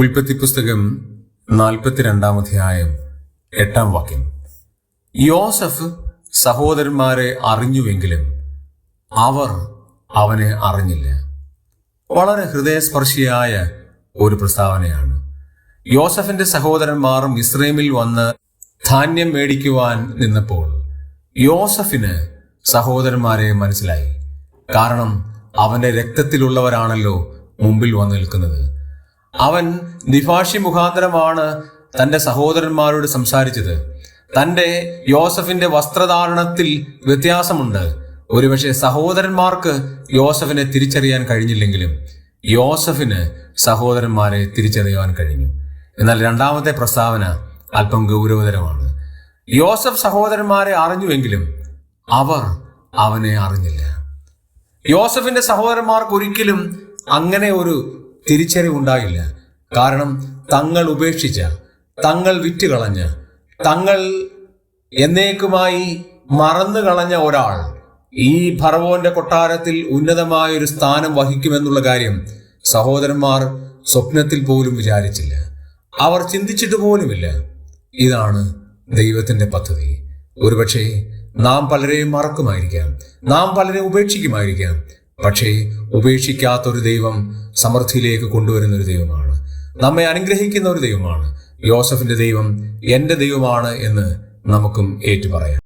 ഉൽപ്പത്തി പുസ്തകം 42 അധ്യായം 8 യോസഫ് സഹോദരന്മാരെ അറിഞ്ഞുവെങ്കിലും അവർ അവനെ അറിഞ്ഞില്ല. വളരെ ഹൃദയസ്പർശിയായ ഒരു പ്രസ്താവനയാണ്. യോസഫിന്റെ സഹോദരന്മാർ മിസ്രൈമിൽ വന്ന് ധാന്യം മേടിക്കുവാൻ നിന്നപ്പോൾ യോസഫിന് സഹോദരന്മാരെ മനസ്സിലായി. കാരണം അവന്റെ രക്തത്തിലുള്ളവരാണല്ലോ മുമ്പിൽ വന്നു നിൽക്കുന്നത്. അവൻ ദ്വിഭാഷി മുഖാന്തരമാണ് തന്റെ സഹോദരന്മാരോട് സംസാരിച്ചത്. തന്റെ യോസഫിന്റെ വസ്ത്രധാരണത്തിൽ വ്യത്യാസമുണ്ട്. ഒരുപക്ഷെ സഹോദരന്മാർക്ക് യോസഫിനെ തിരിച്ചറിയാൻ കഴിഞ്ഞില്ലെങ്കിലും യോസഫിന് സഹോദരന്മാരെ തിരിച്ചറിയാൻ കഴിഞ്ഞു. എന്നാൽ രണ്ടാമത്തെ പ്രസ്താവന അല്പം ഗൗരവതരമാണ്. യോസഫ് സഹോദരന്മാരെ അറിഞ്ഞുവെങ്കിലും അവർ അവനെ അറിഞ്ഞില്ല. യോസഫിന്റെ സഹോദരന്മാർക്ക് ഒരിക്കലും അങ്ങനെ ഒരു തിരിച്ചറിവുണ്ടായില്ല. കാരണം തങ്ങൾ ഉപേക്ഷിച്ച, തങ്ങൾ വിറ്റുകളഞ്ഞ, തങ്ങൾ എന്നേക്കുമായി മറന്നു കളഞ്ഞ ഒരാൾ ഈ ഫറവോന്റെ കൊട്ടാരത്തിൽ ഉന്നതമായ ഒരു സ്ഥാനം വഹിക്കുമെന്നുള്ള കാര്യം സഹോദരന്മാർ സ്വപ്നത്തിൽ പോലും വിചാരിച്ചില്ല. അവർ ചിന്തിച്ചിട്ട് പോലുമില്ല. ഇതാണ് ദൈവത്തിന്റെ പദ്ധതി. ഒരുപക്ഷെ നാം പലരെയും മറക്കുമായിരിക്കാം, നാം പലരെയും ഉപേക്ഷിക്കുമായിരിക്കാം. പക്ഷേ ഉപേക്ഷിക്കാത്തൊരു ദൈവം സമൃദ്ധിയിലേക്ക് കൊണ്ടുവരുന്ന ഒരു ദൈവമാണ്. നമ്മെ അനുഗ്രഹിക്കുന്ന ഒരു ദൈവമാണ്. യോസഫിന്റെ ദൈവം എന്റെ ദൈവമാണ് എന്ന് നമുക്കും ഏറ്റുപറയാം.